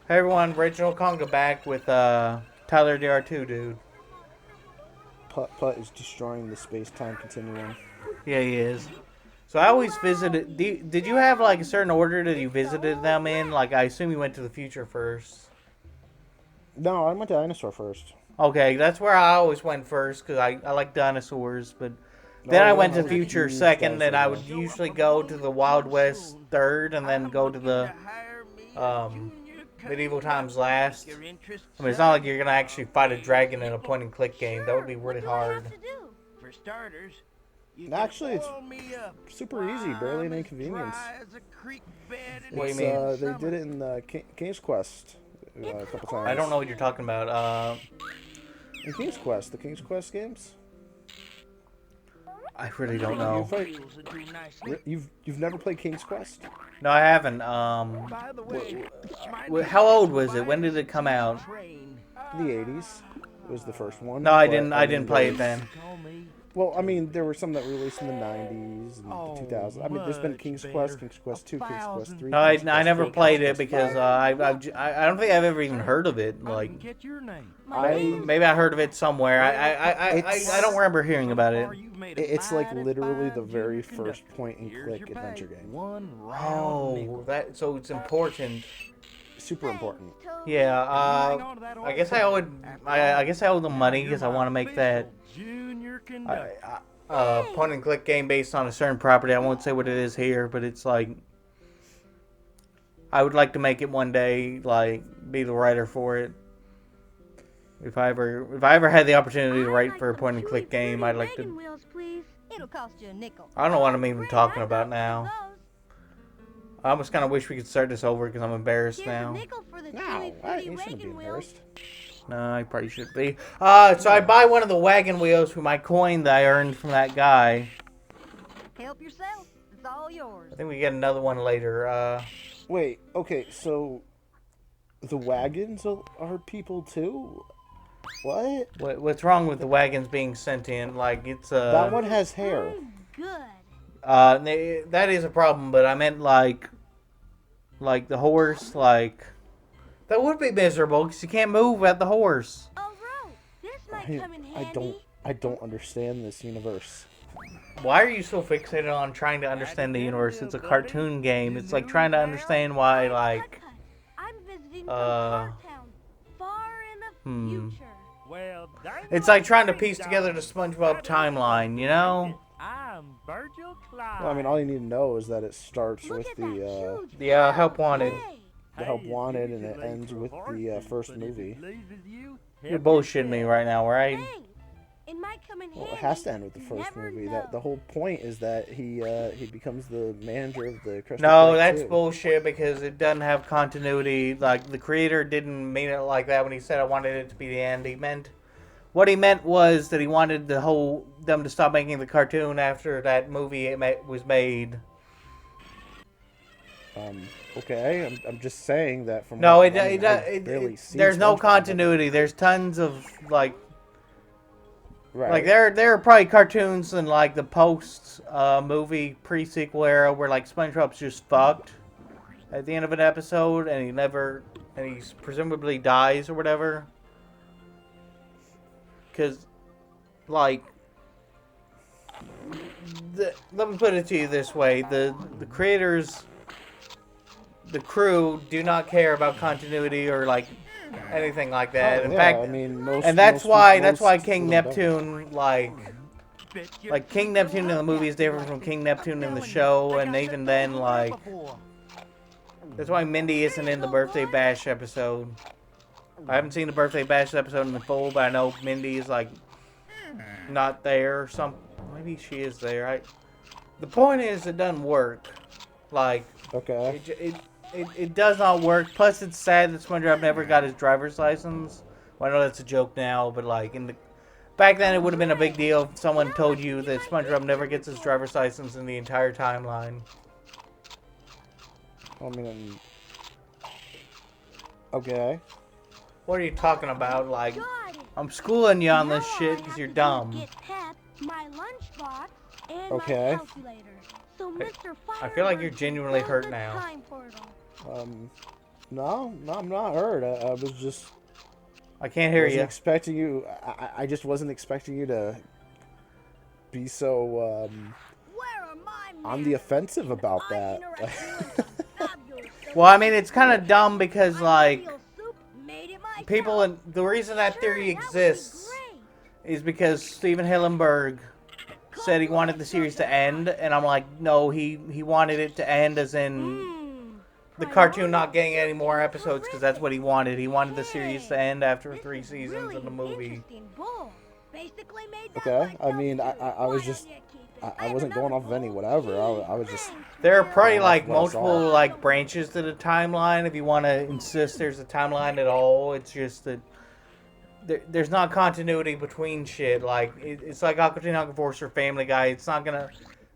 Hey everyone, Reginald Conga back with Tyler DR2, dude. Putt Putt is destroying the space-time continuum. Yeah, he is. So I always visited. Did you have like a certain order that you visited them in? Like I assume you went to the future first. No, I went to Dinosaur first. Okay, that's where I always went first because I like dinosaurs. But then Oh I yeah, went I to the was a future huge second, and dinosaur I guy. would usually go to the Wild West third, and then go to the medieval times last. I mean, it's not like you're gonna actually fight a dragon in a point-and-click game. That would be really hard. For starters, you can Actually, it's oil me up. super easy, barely an inconvenience. Dry as a creek bed in What do you It's mean? they did it in King's Quest a couple I times. don't know what you're talking about. In King's Quest, the King's Quest games. I really don't know. You've never played King's Quest? No, I haven't. By the way, How old was it? When did it come out? The '80s was the first one. No, I but, didn't. I didn't play it then. Well, I mean, there were some that were released in the '90s and the 2000s. I mean, there's been King's Quest, King's Quest 2, King's Quest 3. No, I King's Quest never 4, played King's it Quest because 5. I don't think I've ever even heard of it. Like maybe I heard of it somewhere. I don't remember hearing about it. It's like literally the very first point-and-click adventure game. Oh, so it's important. Super important. Yeah. I guess I owed. I guess I owe them money because I want to make that point and click game based on a certain property. I won't say what it is here, but it's like I would like to make it one day. Like be the writer for it. If I ever had the opportunity to write for a point and click game, I'd like to. It'll cost you a nickel. I don't know what I'm even talking about now. I almost kind of wish we could start this over because I'm embarrassed now. No, you shouldn't be embarrassed. No, I probably should be. So I buy one of the wagon wheels with my coin that I earned from that guy. Help yourself. It's all yours. I think we get another one later. Wait, okay, so the wagons are people too? What? What's wrong with the wagons being sentient? Like it's That one has hair. Good. That is a problem, but I meant like the horse, like that would be miserable because you can't move without the horse. Oh, Ro, this might come in handy. I don't understand this universe. Why are you so fixated on trying to understand the universe? It's a cartoon game. It's like trying to understand why, like, I'm visiting from Town, far in the future. it's like trying to piece together the SpongeBob timeline, you know? Well, I mean, all you need to know is that it starts with The help wanted. the Help Wanted and it ends with the first movie. You're bullshitting me right now, right? Hey, it might come in Well, handy. it has to end with the You first never movie. know. The whole point is that he becomes the manager of the Krusty No, Krab that's 2. bullshit because it doesn't have continuity. Like, the creator didn't mean it like that when he said I wanted it to be the end. What he meant was that he wanted them to stop making the cartoon after that movie was made. Okay, I'm just saying that from No, what I've barely seen there's no SpongeBob. continuity. There's tons of like Right. there are probably cartoons in like the post movie pre-sequel era where like SpongeBob's just fucked at the end of an episode and he presumably dies or whatever. Cause like let me put it to you this way: the creators. The crew do not care about continuity or like anything like that. In fact, I mean, most, and that's most why most King people don't. Neptune like King Neptune in the movie is different from King Neptune in the show, and even then like that's why Mindy isn't in the Birthday Bash episode. I haven't seen the Birthday Bash episode in the full, but I know Mindy is like not there or something. Maybe she is there. The point is, it doesn't work. Like Okay. It does not work. Plus, it's sad that SpongeBob never got his driver's license. Well, I know that's a joke now, but like back then, it would have been a big deal if someone told you that SpongeBob never gets his driver's license in the entire timeline. I mean, okay. What are you talking about? Like, Got it. I'm schooling you on Now this shit I because have you're to go dumb. Get Pep, my lunchbox, and Okay. my calculator. So Mr. I feel like you're Firebird genuinely built hurt the now. time portal. No, I'm not hurt. I was just I can't hear wasn't you. expecting you. I just wasn't expecting you to be so Where are my on the offensive about I'm that. interested in some fabulous Well, I mean, it's kind of dumb because, like, cereal soup, made it myself. people, and the reason that Sure, theory that would be exists great. is because Steven Hillenburg said he wanted the series to end, and I'm like, no, he wanted it to end as in the cartoon not getting any more episodes, because that's what he wanted. He wanted the series to end after This 3 is seasons really of the movie. interesting bull. Basically made that Okay, I myself mean, too. I was Why just don't you keep it? I wasn't going off of any whatever. I was just There are probably Yeah, like that's what I saw. multiple like branches to the timeline. If you want to insist there's a timeline at all, it's just that there's not continuity between shit. Like it's like Aqua Teen Hunger Force or Family Guy. It's not gonna.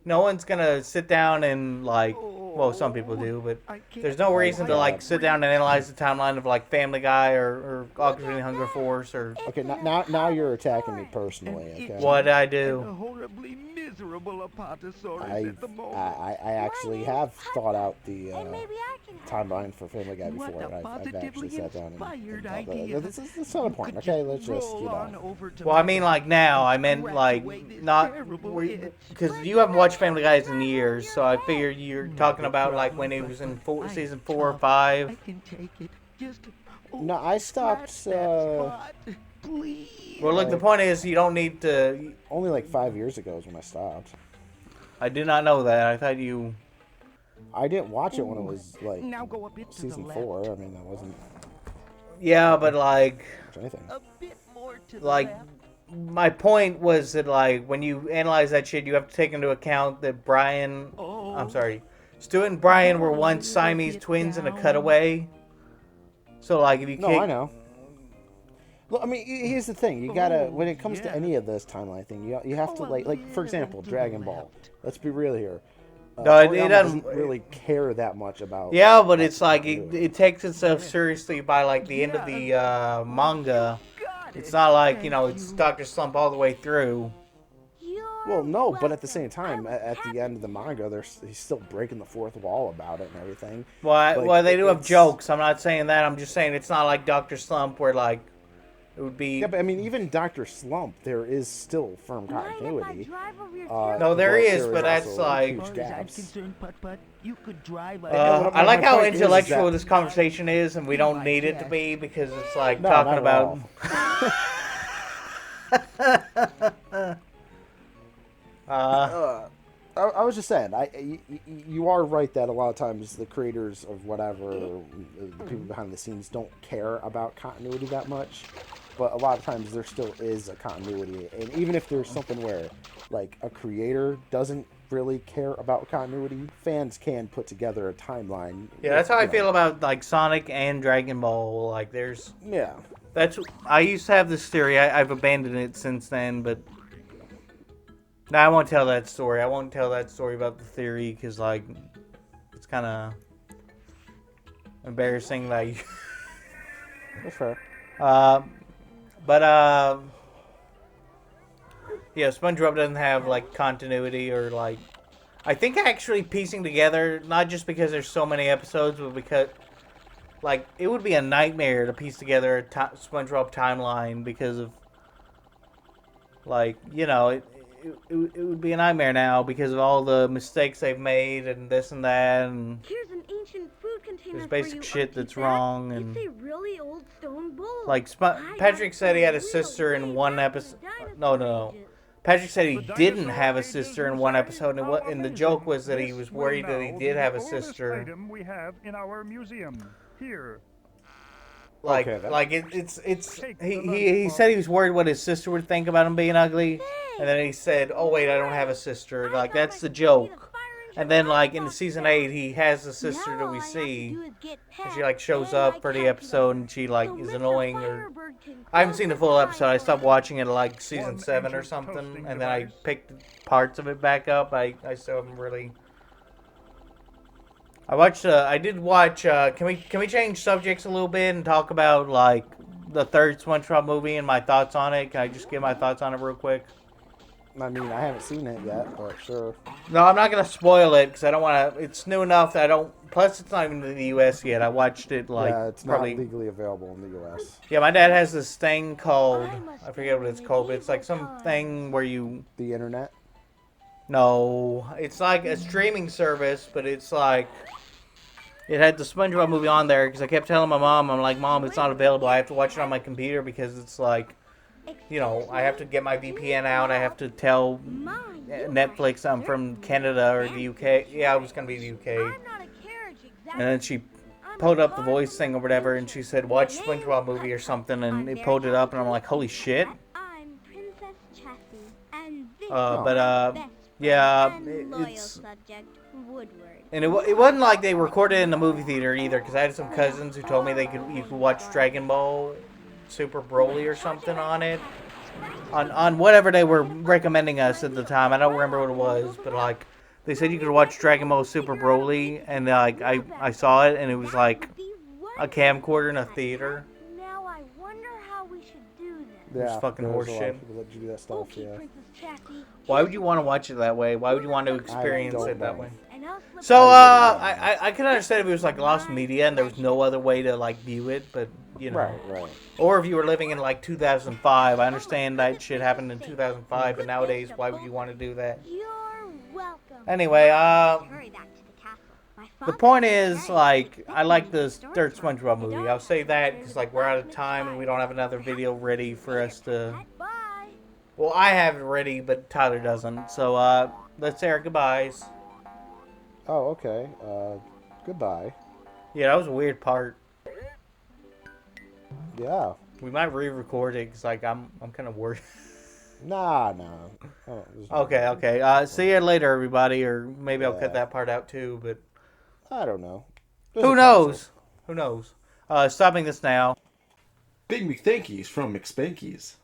No one's gonna sit down and like. Well, some people do, but there's no reason to like sit down and analyze the timeline of like Family Guy or Aqua Teen Hunger Force or. okay. Now you're attacking me personally. Okay. What I A do? horribly miserable Apatosaurus I at the moment. I actually have thought out the And maybe I can help. timeline for Family Guy What before. a I've actually positively sat down and inspired thought about idea. it. This not a point. Okay, let's just roll on over to Well, I my mean desk like now. I and meent scratch like away this not terrible itch. because you haven't watched Family Guys in years, so I figured you're talking about like when it was in season 4 or 5. I can take it. Just No, I stopped scratch that spot, please. Well, look, the point is you don't need to. only like 5 years ago is when I stopped. I did not know that. I thought you. I didn't watch it when it was like Now go a bit to season the left. 4. I mean, that wasn't Yeah, but like, much anything. A bit more to the like, left. my point was that like when you analyze that shit, you have to take into account that Brian. Oh. I'm sorry, Stu and Brian were once Siamese twins in a cutaway. So like, if you No, kick, I know. Look, I mean, here's the thing. You gotta, Oh, when it comes to yeah. any of this timeline thing, you have to Oh, a like, for example, little to Dragon the Ball. left. Let's be real here. No, it Toriyama doesn't- really care that much about. Yeah, but it's like continuity. it takes itself seriously by like the end of the manga. Got It's it. not like, Thank it's you. Dr. Slump all the way through. You're Well, no, but at the same welcome. time, I was at the happy end of the to. manga, he's still breaking the fourth wall about it and everything. Well, Like, well, they do have it's- jokes. I'm not saying that. I'm just saying it's not like Dr. Slump where like it would be. Yeah, but I mean, even Dr. Slump, there is still firm Mind if I continuity. drive over your Uh, No, there is, there but that's also like- huge As far as I'm gaps. concerned, Putt Putt, you could drive what I like my how point is intellectual that- this conversation is, and we don't I need it to guess. be because it's like No, talking not at about. I was just saying, you are right that a lot of times the creators of whatever, the people behind the scenes don't care about continuity that much. But a lot of times there still is a continuity. And even if there's something where, like, a creator doesn't really care about continuity, fans can put together a timeline. Yeah, that's how I you know. feel about like Sonic and Dragon Ball. Like, there's Yeah. I used to have this theory. I've abandoned it since then, but no, I won't tell that story. I won't tell that story about the theory because like it's kind of embarrassing. Like, That's fair. but yeah, SpongeBob doesn't have like continuity or like. I think actually piecing together, not just because there's so many episodes, but because like it would be a nightmare to piece together a SpongeBob timeline because of like it would be a nightmare now because of all the mistakes they've made and this and that and Here's an ancient food container there's for basic you, shit Unky that's Fat. wrong and It's a really old stone bowl. like I Patrick got said he had a some sister real in way one back in episode. the No. dinosaur ages. Patrick said he The didn't dinosaur have a ages sister in were one saying episode, how and the amazing. joke was that he This was will worried that he now did be have a the oldest sister. item we have in our museum. Here. Like, Okay, that- like it's he said he was worried what his sister would think about him being ugly, and then he said, "Oh wait, I don't have a sister." I Like thought that's I the could joke. see the fire engine And then lights like in off season there. 8, he has a sister Now that all we I have to see. do is get And Pat she like shows and my up for the episode, calculator. and she like So is Mr. annoying. Or Firebird can I haven't close seen the his full eyes episode. I stopped for watching it at like season One 7 or ancient something, toasting and then I device. picked parts of it back up. I still haven't really. I watched. I did watch. Can we change subjects a little bit and talk about like the third SpongeBob movie and my thoughts on it? Can I just give my thoughts on it real quick? I mean, I haven't seen it yet, but sure. No, I'm not gonna spoil it because I don't want to. It's new enough that I don't. Plus, it's not even in the U.S. yet. I watched it like Yeah, it's probably. not legally available in the U.S. Yeah, my dad has this thing called. I forget what it's called, but it's like some thing where you. The internet. No, it's like a streaming service, but it's like. It had the SpongeBob movie on there because I kept telling my mom, I'm like, Mom, it's not available. I have to watch it on my computer because it's like, you know, I have to get my VPN out. I have to tell Netflix I'm from Canada or the UK. Yeah, I was going to be the UK. And then she pulled up the voice thing or whatever, and she said, watch SpongeBob movie or something, and it pulled it up, and I'm like, holy shit. Yeah, it's... And it wasn't like they recorded it in the movie theater either, because I had some cousins who told me you could watch Dragon Ball Super Broly or something on it. On whatever they were recommending us at the time. I don't remember what it was, but like they said you could watch Dragon Ball Super Broly, and like I saw it, and it was like a camcorder in a theater. Now I wonder how we should do this. Yeah, It's fucking there's a lot horseshit. of people that do that stuff. Okay, Yeah. Princess Chappie. Why would you want to watch it that way? Why would you want to experience don't it that know. way? And I'll slip So, on I can understand if it was like lost media and there was no other way to like view it, but you know. Right. Or if you were living in like 2005, I understand that shit happened in 2005, but nowadays, why would you want to do that? You're welcome. Anyway, Hurry back to the castle. My the father point is is, right. like, I like the third SpongeBob movie. I'll say that because like we're out of time and we don't have another video ready for us to. Bye. Well, I have it ready, but Tyler doesn't. So, let's say our goodbyes. Oh, okay. Goodbye. Yeah, that was a weird part. Yeah. We might re-record it because like I'm kind of worried. Nah. Oh, Okay. See you later, everybody. Or maybe I'll cut Yeah. that part out too. But I don't know. There's who a knows? Who knows? Stopping this now. Big McThankies from McSpankies.